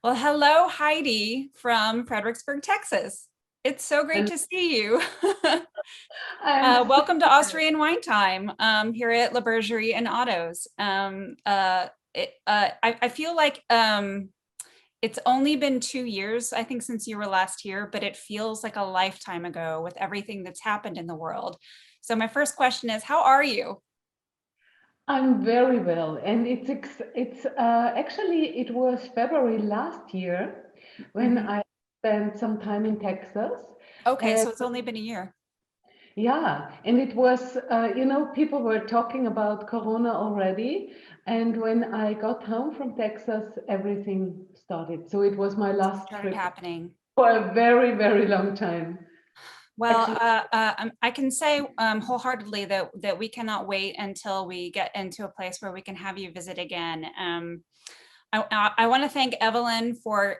Well, hello, Heidi from Fredericksburg, Texas. It's so great And to see you. I'm Welcome to Austrian Wine Time here at La Bergerie and Autos. I feel like it's only been 2 years, I think, since you were last here, but it feels like a lifetime ago with everything that's happened in the world. So my first question is, how are you? I'm very well, and it's actually it was February last year when Mhm. I spent some time in Texas. Okay, And so it's only been a year. yeah, and it was people were talking about Corona already, and when I got home from Texas, everything started. So it was my last Started trip happening. for a very, very long time. Well, Actually, I can say wholeheartedly that we cannot wait until we get into a place where we can have you visit again. I want to thank Evelyn for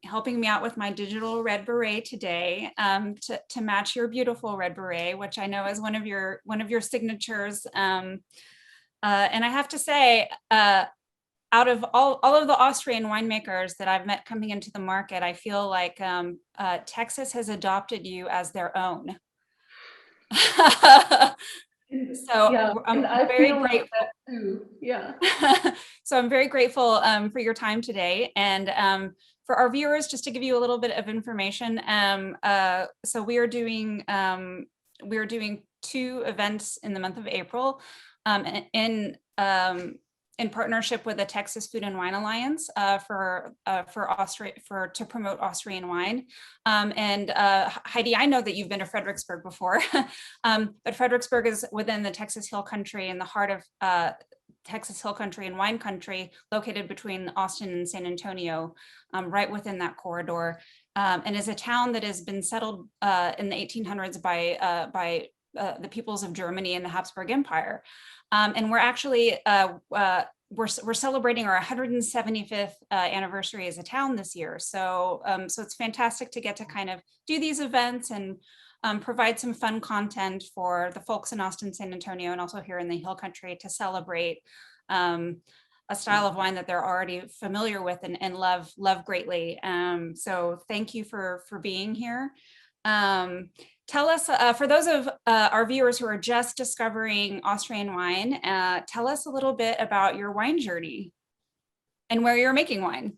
helping me out with my digital red beret today to match your beautiful red beret, which I know is one of your signatures. And I have to say, out of all of the Austrian winemakers that I've met coming into the market, I feel like Texas has adopted you as their own. So yeah, I'm and I very feel like that grateful. too. Yeah. So I'm very grateful for your time today. And for our viewers, just to give you a little bit of information, so we are doing two events in the month of April in in partnership with the Texas Food and Wine Alliance for Austria to promote Austrian wine. And Heidi, I know that you've been to Fredericksburg before, but Fredericksburg is within the Texas Hill Country in the heart of Texas Hill Country and Wine Country, located between Austin and San Antonio, right within that corridor, and is a town that has been settled in the 1800s by the peoples of Germany and the Habsburg Empire. And we're actually we're celebrating our 175th anniversary as a town this year. So so it's fantastic to get to kind of do these events and provide some fun content for the folks in Austin, San Antonio, and also here in the Hill Country to celebrate a style of wine that they're already familiar with and love greatly. So thank you for being here. Tell us, for those of our viewers who are just discovering Austrian wine, tell us a little bit about your wine journey and where you're making wine.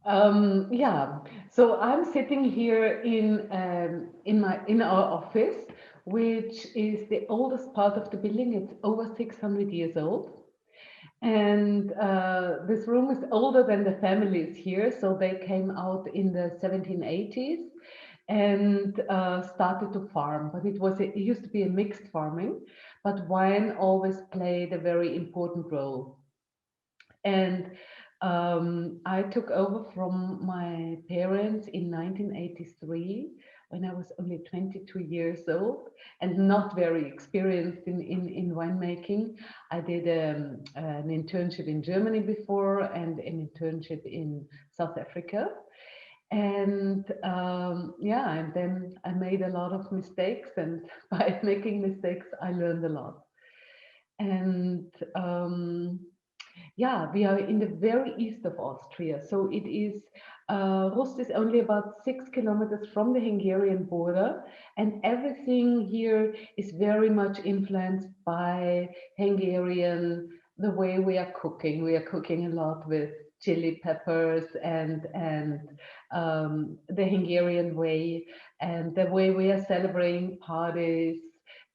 Yeah, so I'm sitting here in our office, which is the oldest part of the building. It's over 600 years old, and this room is older than the families here. So they came out in the 1780s and started to farm, but it used to be a mixed farming, but wine always played a very important role. And I took over from my parents in 1983 when I was only 22 years old and not very experienced in winemaking. I did an internship in Germany before and an internship in South Africa. And yeah, and then I made a lot of mistakes, and by making mistakes, I learned a lot. And yeah, we are in the very east of Austria. So it is, Rust is only about 6 kilometers from the Hungarian border. And everything here is very much influenced by Hungarian, the way we are cooking. We are cooking a lot with chili peppers and the Hungarian way, and the way we are celebrating parties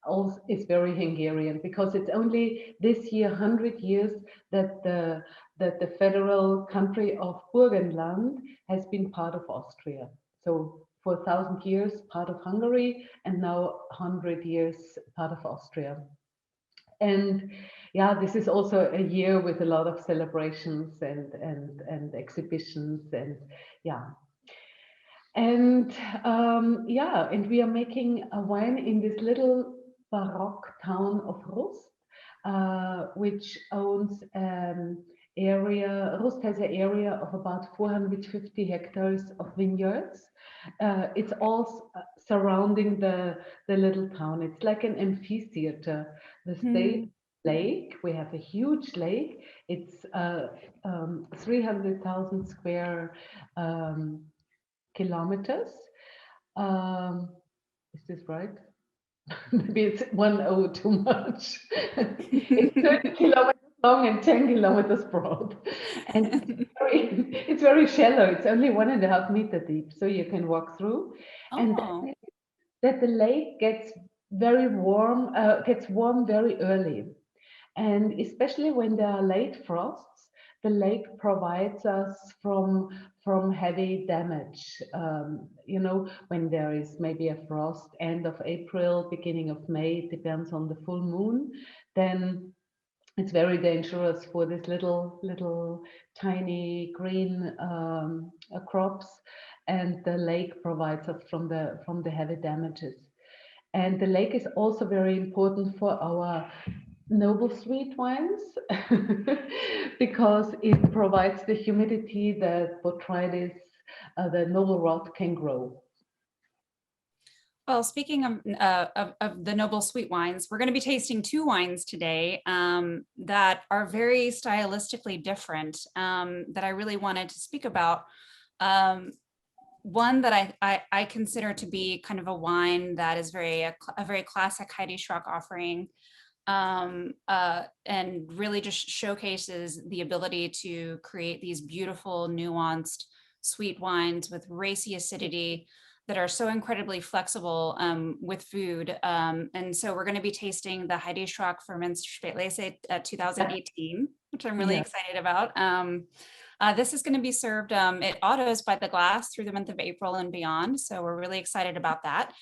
also is very Hungarian, because it's only this year 100 years that the federal country of Burgenland has been part of Austria. So for 1,000 years part of Hungary, and now 100 years part of Austria. And yeah, this is also a year with a lot of celebrations and exhibitions, and yeah. And yeah, and we are making a wine in this little Baroque town of Rust, which owns an area. Rust has an area of about 450 hectares of vineyards. It's all surrounding the little town. It's like an amphitheater. The state Hmm. lake. We have a huge lake. It's 300,000 square kilometers. Um, is this right? Maybe it's 1 too much. It's 30 kilometers long and 10 kilometers broad. And it's very shallow. It's only 1.5 meter deep, so you can walk through. And Oh, that the lake gets warm very early. And especially when there are late frosts, the lake provides us from heavy damage. When there is maybe a frost end of April, beginning of May, it depends on the full moon, then it's very dangerous for these little tiny green crops, and the lake provides us from the heavy damages. And the lake is also very important for our noble sweet wines because it provides the humidity that botrytis, the noble rot, can grow. well, speaking of the noble sweet wines, we're going to be tasting two wines today that are very stylistically different that I really wanted to speak about. One that I consider to be kind of a wine that is a very classic Heidi Schröck offering, and really just showcases the ability to create these beautiful, nuanced, sweet wines with racy acidity that are so incredibly flexible with food. And so we're going to be tasting the Heidi Schröck Furmint Spätlese 2018, which I'm really Yeah. excited about. This is going to be served at Autos by the glass through the month of April and beyond. So we're really excited about that.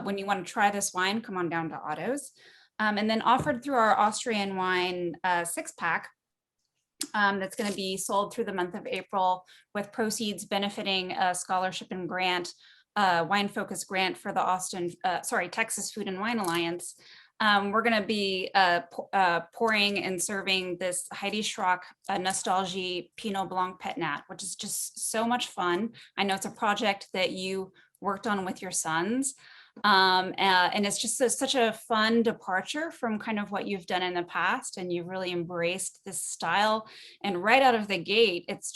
When you want to try this wine, come on down to Autos. And then offered through our Austrian wine 6-pack that's going to be sold through the month of April, with proceeds benefiting a scholarship and grant, wine focus grant for the Texas Food and Wine Alliance. We're going to be pouring and serving this Heidi Schröck Nostalgie Pinot Blanc Pet-Nat, which is just so much fun. I know it's a project that you worked on with your sons. And it's just such a fun departure from kind of what you've done in the past, and you've really embraced this style. And right out of the gate, it's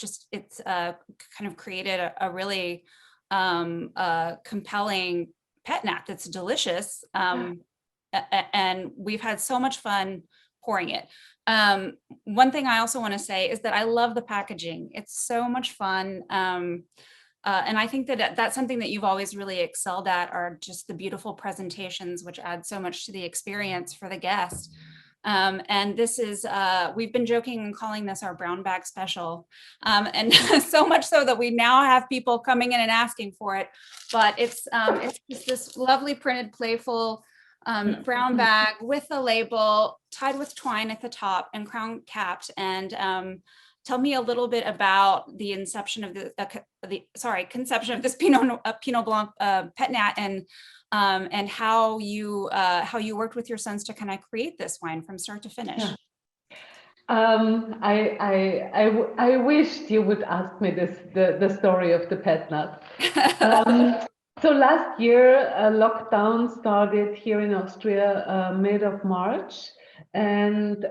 kind of created a really compelling Pet-Nat that's delicious. And we've had so much fun pouring it. One thing I also want to say is that I love the packaging. It's so much fun. And I think that that's something that you've always really excelled at, are just the beautiful presentations, which add so much to the experience for the guest. And this is, we've been joking and calling this our brown bag special. And so much so that we now have people coming in and asking for it. But it's just this lovely printed, playful brown bag with a label tied with twine at the top and crown capped. And tell me a little bit about the conception of this Pinot Blanc Pet-Nat, and how you worked with your sons to kind of create this wine from start to finish. Yeah. I wished you would ask me the story of the Pet-Nat. So last year, lockdown started here in Austria mid of March, and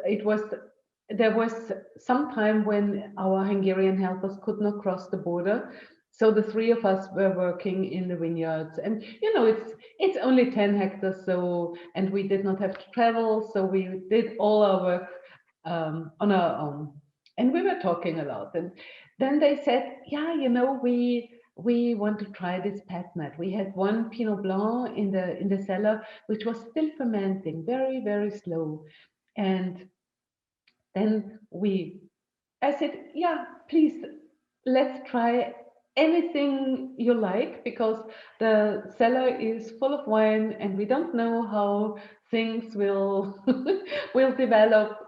there was some time when our Hungarian helpers could not cross the border. So the three of us were working in the vineyards, and it's only 10 hectares, and we did not have to travel, so we did all our work on our own, and we were talking a lot. And then they said, yeah, we want to try this Pet-Nat. We had one Pinot Blanc in the cellar, which was still fermenting, very, very slow. And then I said, yeah, please, let's try anything you like, because the cellar is full of wine and we don't know how things will will develop.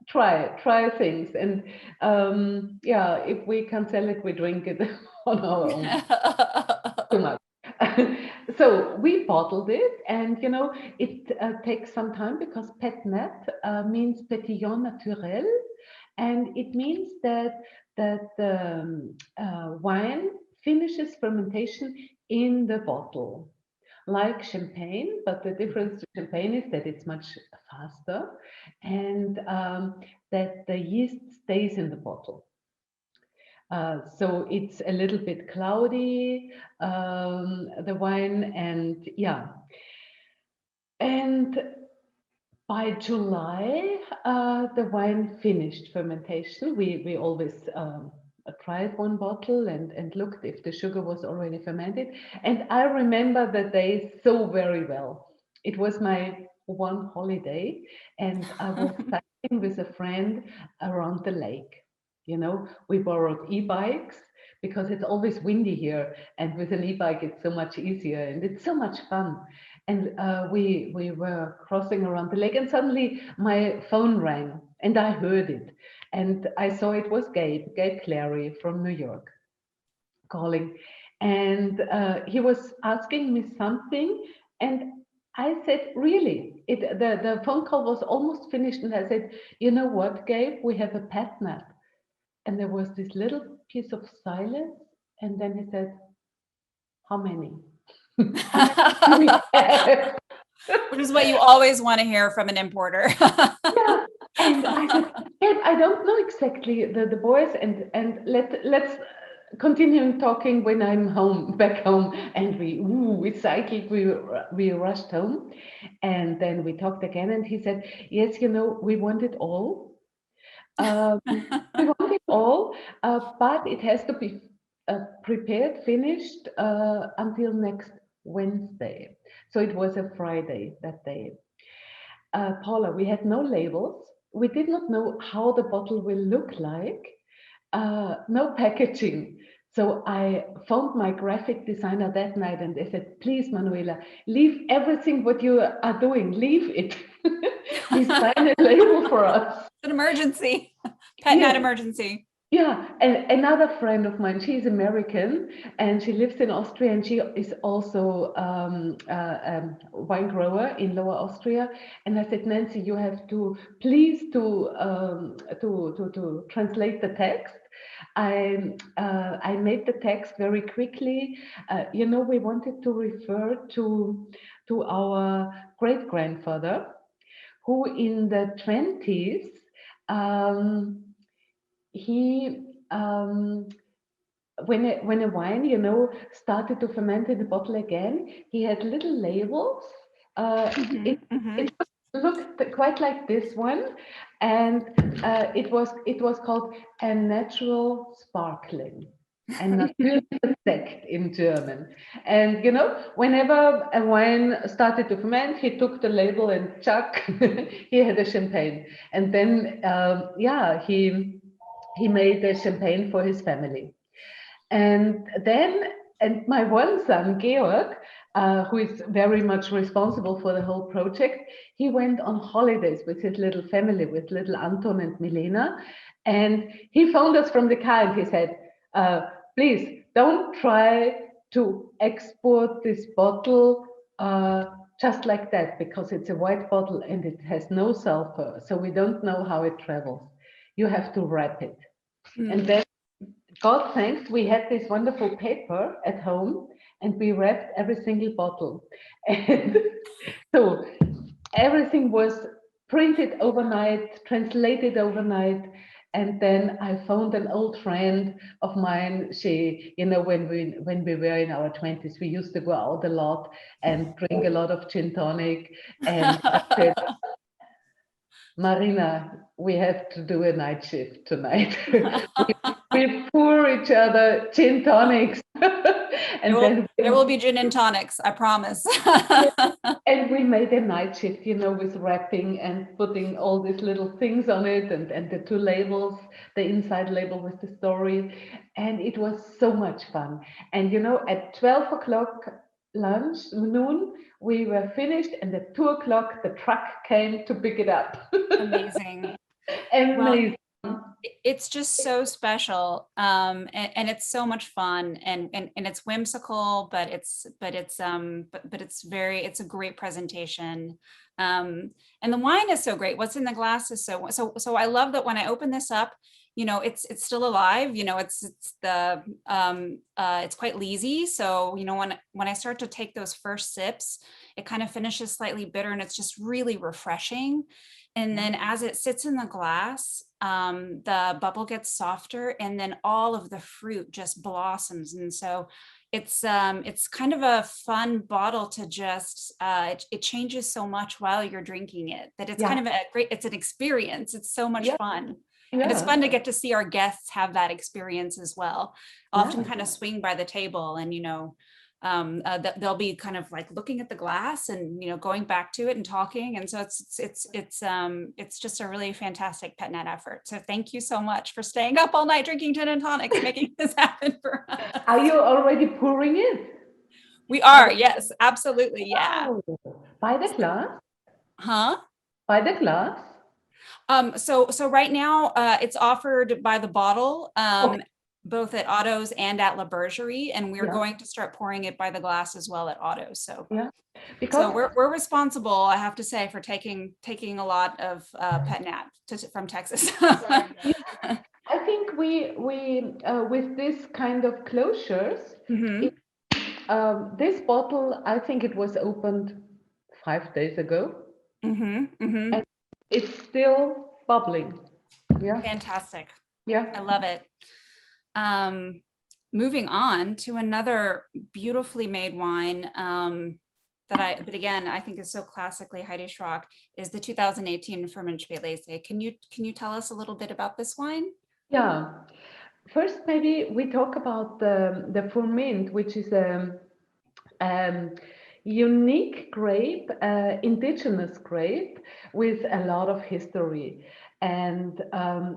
Try things, and if we can sell it, we drink it on our own. Too much. So we bottled it, and it takes some time, because Pet-Nat means Pétillant Naturel, and it means that the wine finishes fermentation in the bottle. like champagne, but the difference to champagne is that it's much faster and that the yeast stays in the bottle. So it's a little bit cloudy, the wine, and yeah. And by July, the wine finished fermentation. We always tried one bottle and looked if the sugar was already fermented. And I remember the day so very well. It was my one holiday, and I was cycling with a friend around the lake. You know, we borrowed e-bikes because it's always windy here, and with an e-bike, it's so much easier and it's so much fun. And we were crossing around the lake, and suddenly my phone rang, and I heard it, and I saw it was Gabe Clary from New York calling, and he was asking me something, and I said, really? The phone call was almost finished, and I said, you know what, Gabe, we have a Pet-Nat. And there was this little piece of silence, and then he said, how many? How many do we have? Which is what you always want to hear from an importer. Yeah. And I said, Ed, I don't know exactly the boys, and let's continue talking when I'm home, back home. And we cycled, we rushed home, and then we talked again. And he said, yes, you know, we want it all. We want it all, but it has to be prepared, finished until next Wednesday. So it was a Friday that day. Paula, we had no labels. We did not know how the bottle will look like, no packaging. So I phoned my graphic designer that night and I said, please, Manuela, leave everything what you are doing, leave it. Design a label for us. An emergency, Pet-Nat Yes. emergency. Yeah, and another friend of mine, she's American and she lives in Austria, and she is also wine grower in Lower Austria. And I said, Nancy, you have to please to translate the text. I made the text very quickly. You know, we wanted to refer to our great grandfather, who in the 20s. He when a wine, you know, started to ferment in the bottle again, he had little labels. It looked quite like this one, and it was called a natural sparkling. And natürlicher Sekt in German. And you know, whenever a wine started to ferment, he took the label and chuck, he had a champagne. And then, yeah, he made a champagne for his family. And then, and my one son, Georg, who is very much responsible for the whole project, he went on holidays with his little family, with little Anton and Milena. And he phoned us from the car and he said, please don't try to export this bottle just like that, because it's a white bottle and it has no sulfur. So we don't know how it travels. You have to wrap it. And then, God thanks, we had this wonderful paper at home and we wrapped every single bottle. And so everything was printed overnight, translated overnight. And then I found an old friend of mine. She, you know, when we were in our 20s, we used to go out a lot and drink a lot of gin tonic. And I said, Marina, we have to do a night shift tonight. we pour each other gin tonics. And there will be gin and tonics, I promise. And we made a night shift, you know, with wrapping and putting all these little things on it, and the two labels, the inside label with the story. And it was so much fun. And, you know, at 12 o'clock noon, we were finished, and at 2 o'clock, the truck came to pick it up. Amazing. Amazing. Well, it's just so special, and it's so much fun, and it's whimsical, but it's it's a great presentation, and the wine is so great. What's in the glass is so I love that when I open this up, it's still alive. It's quite leesy. So, when I start to take those first sips, it kind of finishes slightly bitter, and it's just really refreshing. And then as it sits in the glass, the bubble gets softer, and then all of the fruit just blossoms. And so it's kind of a fun bottle to just, it changes so much while you're drinking it, that it's kind of it's an experience. It's so much fun. And it's fun to get to see our guests have that experience as well. Often kind of swing by the table, and they'll be kind of like looking at the glass and going back to it and talking. And so it's just a really fantastic Pet-Nat effort. So thank you so much for staying up all night drinking gin and tonics, making this happen for us. Are you already pouring it? We are, yes, absolutely, yeah. Oh, by the glass? Huh? By the glass? So right now, it's offered by the bottle, both at Otto's and at La Bergerie, and we're going to start pouring it by the glass as well at Otto's. So because we're responsible, I have to say, for taking a lot of Pet-Nat from Texas. I think we with this kind of closures, this bottle, I think it was opened 5 days ago. And it's still bubbling. Yeah. Fantastic. Yeah. I love it. Moving on to another beautifully made wine but again, I think is so classically Heidi Schröck, is the 2018 Furmint Spätlese. Can you tell us a little bit about this wine? Yeah. First, maybe we talk about the Furmint, which is a unique grape, indigenous grape with a lot of history. And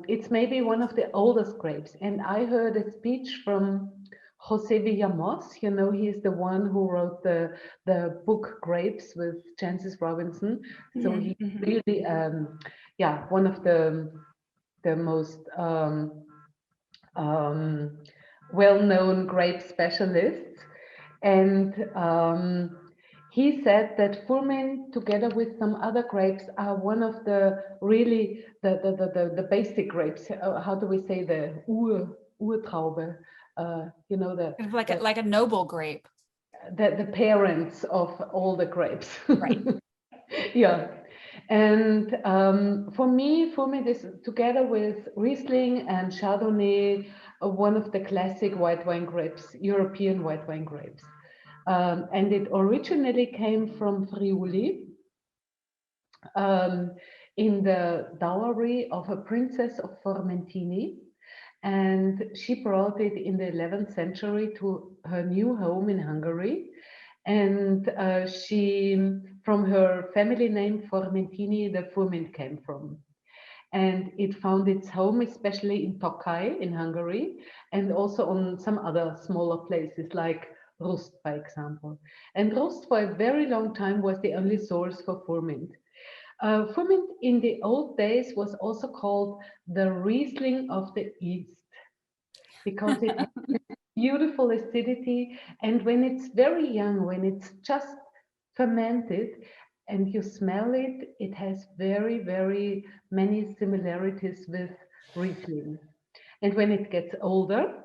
it's maybe one of the oldest grapes. And I heard a speech from Jose Villamos. He's the one who wrote the book Grapes with Frances Robinson. So he's really, one of the most well-known grape specialists. And he said that Furmint, together with some other grapes, are one of the really the basic grapes. How do we say the Urtraube? Like a noble grape. The parents of all the grapes. Right. Yeah. And for me, Furmint is, together with Riesling and Chardonnay, one of the classic white wine grapes, European white wine grapes. And it originally came from Friuli in the dowry of a princess of Formentini. And she brought it in the 11th century to her new home in Hungary. And she, from her family name Formentini, the Furmint came from. And it found its home especially in Tokaj in Hungary, and also on some other smaller places like Rust, by example. And Rust for a very long time was the only source for Furmint. Furmint in the old days was also called the Riesling of the East, because it has beautiful acidity, and when it's very young, when it's just fermented and you smell it, it has very, very many similarities with Riesling. And when it gets older,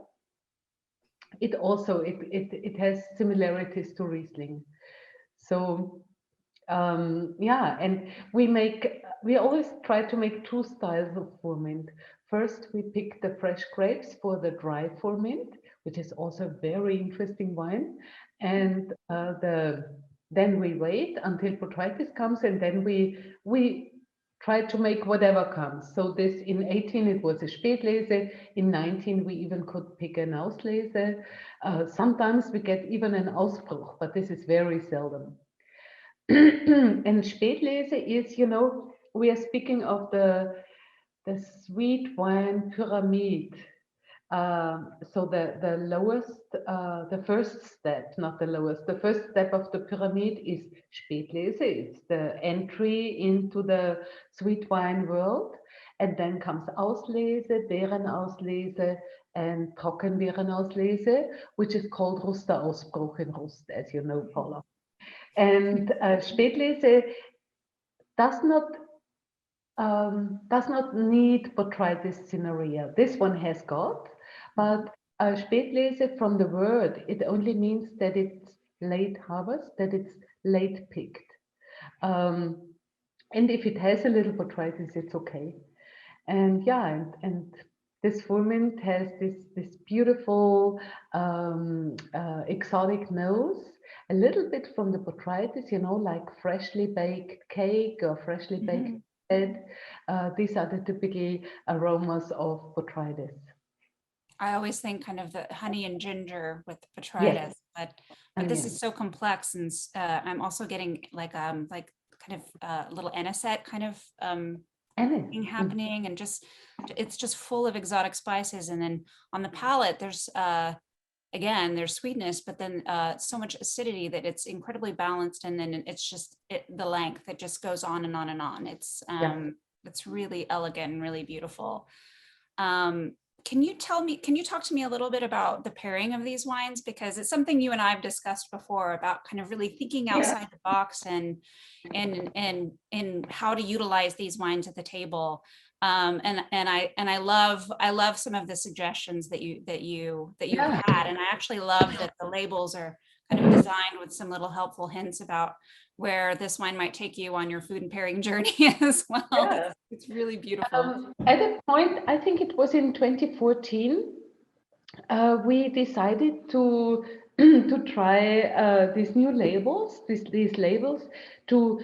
it also it has similarities to Riesling. So and we always try to make two styles of Furmint. First, we pick the fresh grapes for the dry Furmint, which is also a very interesting wine. And then we wait until botrytis comes, and then we try to make whatever comes. So this, in 18 it was a Spätlese, in 19 we even could pick an Auslese. Sometimes we get even an Ausbruch, but this is very seldom. And Spätlese is, we are speaking of the sweet wine pyramid. So the lowest, the first step, not the lowest, the first step of the pyramid is Spätlese. It's the entry into the sweet wine world. And then comes Auslese, Beerenauslese, and Trockenbeerenauslese, which is called Rusterausbruch in Rust, as you know, Paula. And Spätlese does not does not need botrytis cinerea. This one has got, but Spätlese from the word, it only means that it's late harvest, that it's late picked. Um, and if it has a little botrytis, it's okay. And yeah, and this Furmint has this beautiful exotic nose, a little bit from the botrytis, you know, like freshly baked cake or freshly baked bread. These are the typical aromas of botrytis. I always think kind of the honey and ginger with Yes, botrytis, but this is onion. so complex, and I'm also getting like kind of a little anisette kind of Anise. thing happening, and just it's just full of exotic spices. And then on the palate, there's again, there's sweetness, but then so much acidity that it's incredibly balanced, and then it's just the length that just goes on and on and on. Yeah. It's really elegant and really beautiful. Um, can you talk to me a little bit about the pairing of these wines? Because it's something you and I have discussed before about kind of really thinking Yeah. outside the box and how to utilize these wines at the table. I love some of the suggestions that you've Yeah. had, and I actually love that the labels are kind of designed with some little helpful hints about where this wine might take you on your food and pairing journey as well. Yeah. It's really beautiful. At a point, I think it was in 2014, we decided to to try these new labels, these labels, to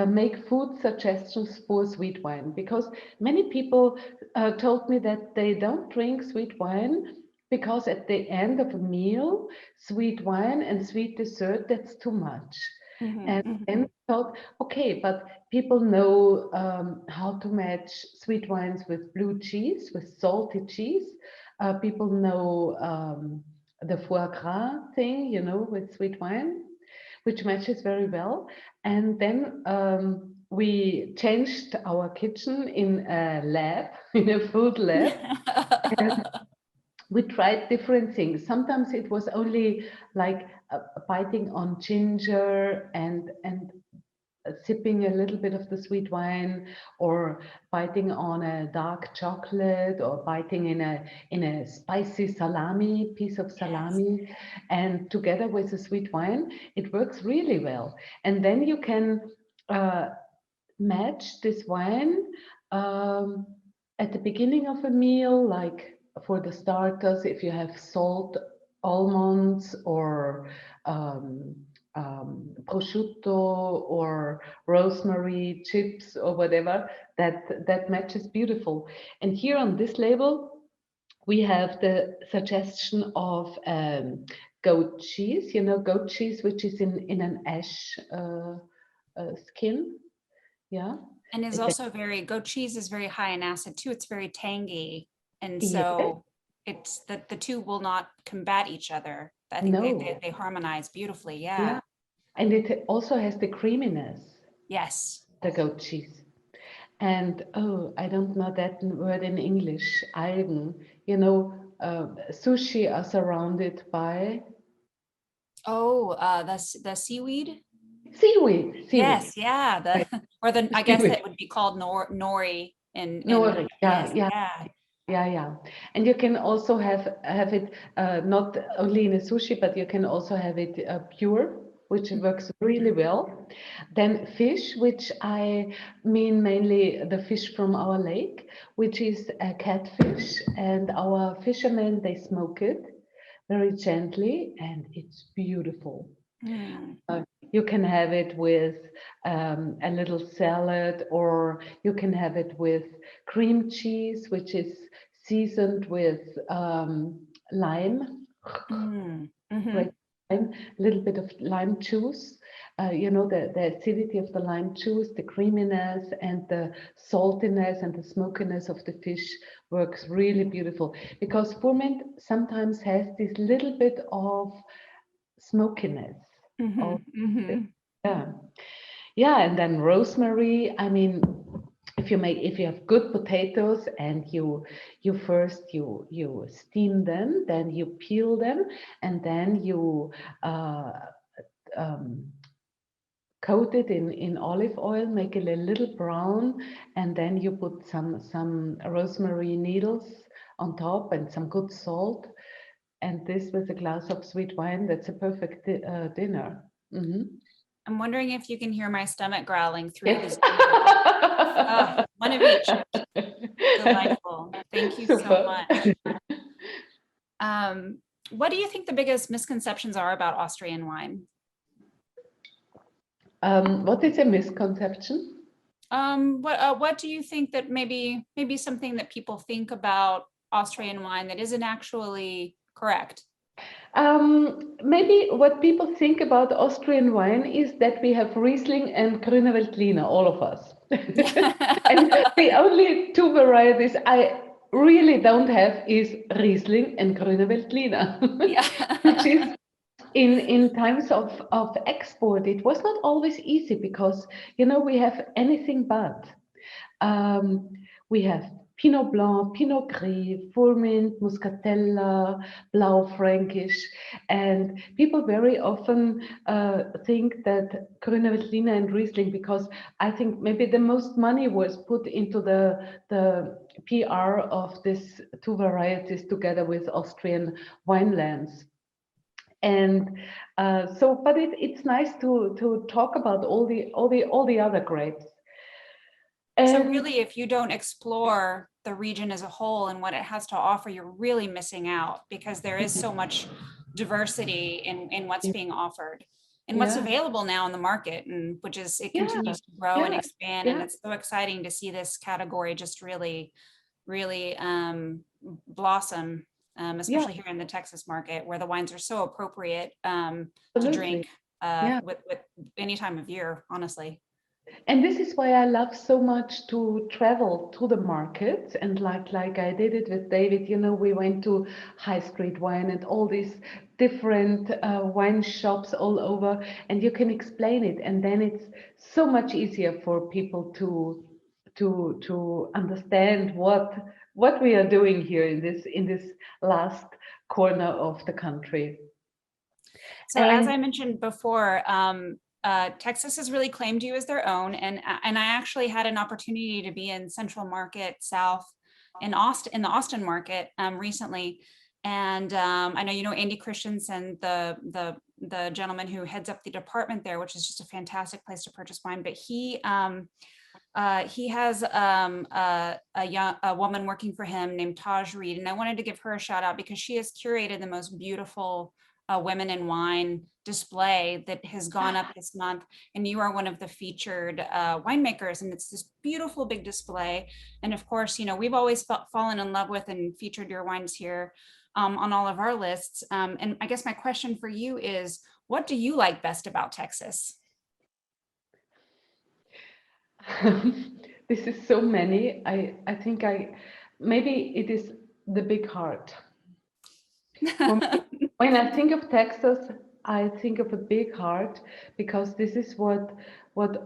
make food suggestions for sweet wine, because many people told me that they don't drink sweet wine because at the end of a meal, sweet wine and sweet dessert, that's too much. And then we thought, okay, but people know how to match sweet wines with blue cheese, with salty cheese. People know the foie gras thing, you know, with sweet wine, which matches very well. And then we changed our kitchen in a lab, in a food lab. And we tried different things. Sometimes it was only like biting on ginger and sipping a little bit of the sweet wine, or biting on a dark chocolate, or biting in a spicy salami, piece of Yes. salami, and together with the sweet wine, it works really well. And then you can uh, match this wine um, at the beginning of a meal, like for the starters, if you have salt almonds or um, prosciutto or rosemary chips or whatever, that matches beautiful. And here on this label, we have the suggestion of goat cheese, you know, goat cheese, which is in an ash skin. Yeah. And is It- also goat cheese is very high in acid too. It's very tangy. And yeah. so it's that the two will not combat each other. I think No. they harmonize beautifully. Yeah. Yeah. And it also has the creaminess, Yes. the goat cheese. And oh, I don't know that word in English. Algen. You know, sushi are surrounded by Oh, the seaweed. seaweed. Seaweed. Yes, yeah. Right. Or I guess Seaweed. that would be called nori in Nori. Yeah, yes, yeah, yeah. yeah, yeah. And you can also have it not only in a sushi, but you can also have it pure, which works really well. Then fish, which I mean mainly the fish from our lake, which is a catfish, and our fishermen, they smoke it very gently, and it's beautiful. Mm. Uh, you can have it with a little salad, or you can have it with cream cheese, which is seasoned with lime, Mm. grated lime, a little bit of lime juice. You know, the acidity of the lime juice, the creaminess, and the saltiness and the smokiness of the fish works really beautiful, because Furmint sometimes has this little bit of smokiness. Hmm. Hmm. Yeah, yeah, and then rosemary. I mean, if you have good potatoes and you first you steam them, then you peel them, and then you uh, um, coat it in olive oil, make it a little brown, and then you put some rosemary needles on top and some good salt. And this with a glass of sweet wine, that's a perfect dinner. I'm wondering if you can hear my stomach growling through Yes. the Zoom. One of each. Delightful. Thank you so Super. much. What do you think the biggest misconceptions are about Austrian wine? What is a misconception? What do you think that maybe something that people think about Austrian wine that isn't actually correct? Maybe what people think about Austrian wine is that we have Riesling and Grüne Veltliner, all of us. And the only two varieties I really don't have is Riesling and Grüne Veltliner, which is in times of export, it was not always easy because, we have anything but. We have Pinot Blanc, Pinot Gris, Furmint, Muscatella, Blau Frankish, and people very often think that Grüne Veltliner and Riesling, because I think maybe the most money was put into the PR of these two varieties together with Austrian winelands. And but it's nice to talk about all the other grapes. So really, if you don't explore the region as a whole and what it has to offer, you're really missing out, because there is so much diversity in what's being offered and what's available now in the market, and which is, it continues to grow and expand. And it's so exciting to see this category just really blossom, especially here in the Texas market, where the wines are so appropriate to drink with any time of year, honestly. And this is why I love so much to travel to the markets, and like I did it with David. We went to High Street Wine and all these different wine shops all over, and you can explain it, and then it's so much easier for people to understand what we are doing here in this last corner of the country. So as I mentioned before, Texas has really claimed you as their own, and I actually had an opportunity to be in Central Market South in the Austin market recently, and I know Andy Christensen, the gentleman who heads up the department there, which is just a fantastic place to purchase wine. But he has a woman working for him named Taj Reed, and I wanted to give her a shout out because she has curated the most beautiful Women in Wine display that has gone up this month, and you are one of the featured winemakers, and it's this beautiful big display. And of course, we've always fallen in love with and featured your wines here on all of our lists. And I guess my question for you is, what do you like best about Texas? This is so many. I think maybe it is the big heart. When I think of Texas, I think of a big heart, because this is what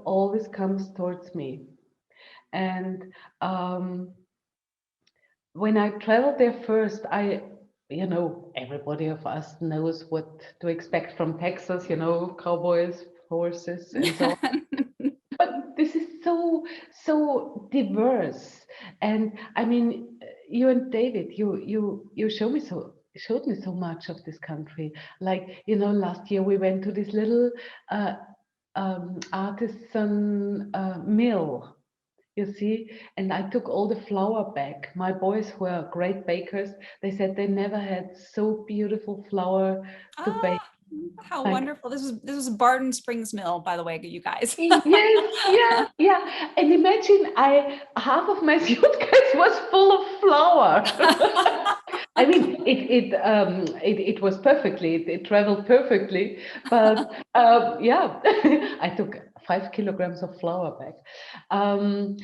always comes towards me. And when I traveled there first, everybody of us knows what to expect from Texas, cowboys, horses, and so on. But this is so diverse. And I mean, you and David, you showed me so much of this country. Like, last year we went to this little artisan mill, you see, and I took all the flour back. My boys, who are great bakers, they said they never had so beautiful flour to bake. How wonderful. This is Barton Springs Mill, by the way, you guys. Yes, yeah. And imagine, half of my suitcase was full of flour. I mean, it was perfectly, it traveled perfectly, but yeah, I took 5 kilograms of flour back. And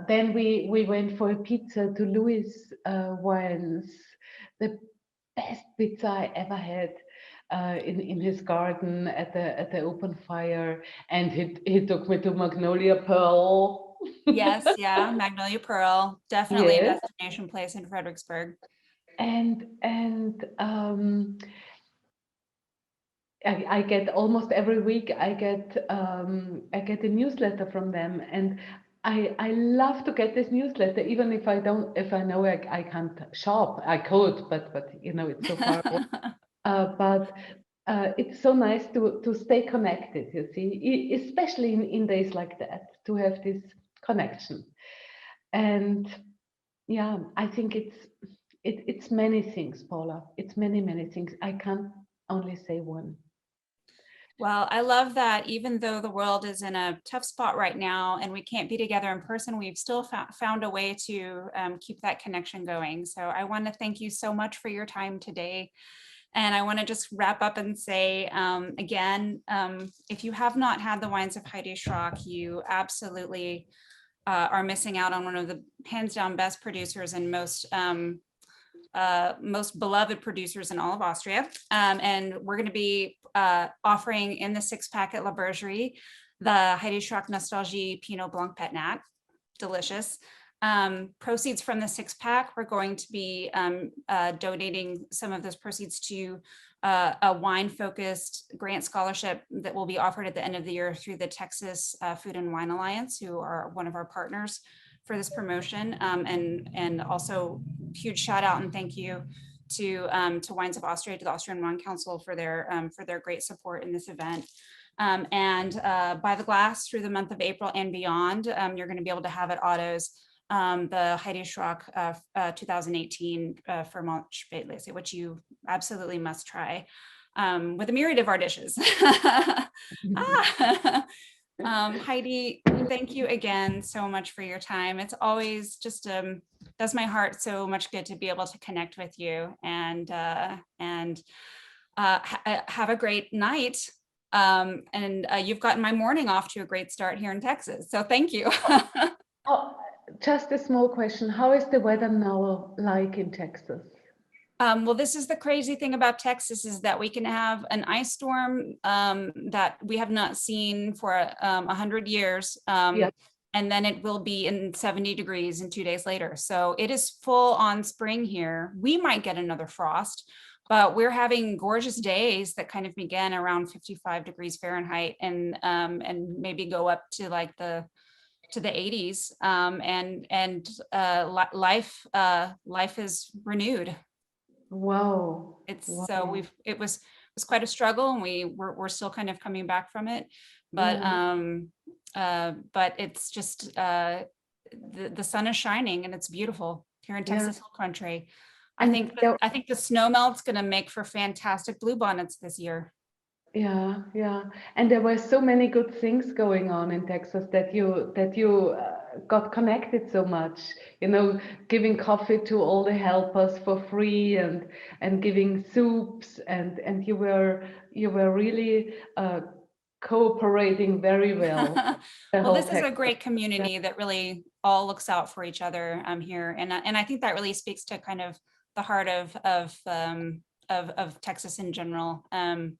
then we went for a pizza to Louis Wines, the best pizza I ever had. In his garden at the open fire, and he took me to Magnolia Pearl. Yes, yeah, Magnolia Pearl, definitely Yes. a destination place in Fredericksburg. And I get almost every week. I get a newsletter from them, and I love to get this newsletter, even if I know I can't shop. I could, but you know it's so far away. But it's so nice to stay connected. You see, especially in days like that, to have this connection. And yeah, I think it's many things, Paula. It's many things. I can't only say one. Well, I love that even though the world is in a tough spot right now and we can't be together in person, we've still found a way to keep that connection going. So I want to thank you so much for your time today. And I want to just wrap up and say, again, if you have not had the wines of Heidi Schröck, you absolutely are missing out on one of the hands down best producers and most beloved producers in all of Austria. And we're going to be offering in the 6-pack at La Bergerie, the Heidi Schröck Nostalgie Pinot Blanc Pet-Nat, delicious. Proceeds from the 6-pack, we're going to be donating some of those proceeds to a wine-focused grant scholarship that will be offered at the end of the year through the Texas Food and Wine Alliance, who are one of our partners for this promotion. And also huge shout out and thank you to Wines of Austria, to the Austrian Wine Council for their great support in this event. And by the glass through the month of April and beyond, you're going to be able to have at Otto's the Heidi Schröck 2018 Furmint Spätlese, which you absolutely must try with a myriad of our dishes. Heidi, thank you again so much for your time. It's always just does my heart so much good to be able to connect with you, and have a great night. And you've gotten my morning off to a great start here in Texas. So thank you. Oh, just a small question. How is the weather now like in Texas? Well, this is the crazy thing about Texas, is that we can have an ice storm that we have not seen for 100 years. Yeah. And then it will be in 70 degrees and 2 days later. So it is full on spring here. We might get another frost, but we're having gorgeous days that kind of begin around 55 degrees Fahrenheit and maybe go up to like the 80s. Life is renewed. Wow. So it was quite a struggle, and we're still kind of coming back from it, but it's just the sun is shining and it's beautiful here in Texas Hill Country. I think the snow melt's going to make for fantastic bluebonnets this year. Yeah. And there were so many good things going on in Texas that you got connected so much, you know, giving coffee to all the helpers for free and giving soups, and you were really cooperating very well. Well, this is a great community that really all looks out for each other here. And I think that really speaks to kind of the heart of Texas in general,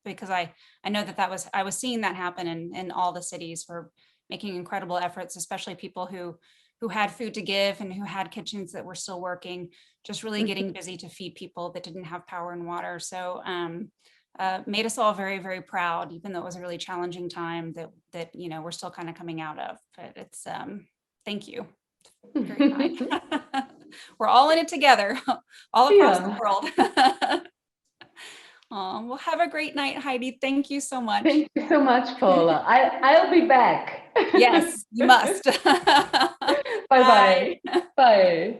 because I know that I was seeing that happen in all the cities. We're making incredible efforts, especially people who had food to give and who had kitchens that were still working, just really getting busy to feed people that didn't have power and water. So made us all very, very proud, even though it was a really challenging time that you know we're still kind of coming out of. But it's thank you. Very kind. We're all in it together, all across the world. Oh, well, have a great night, Heidi. Thank you so much. Thank you so much, Paula. I'll be back. Yes, you must. Bye-bye. Bye.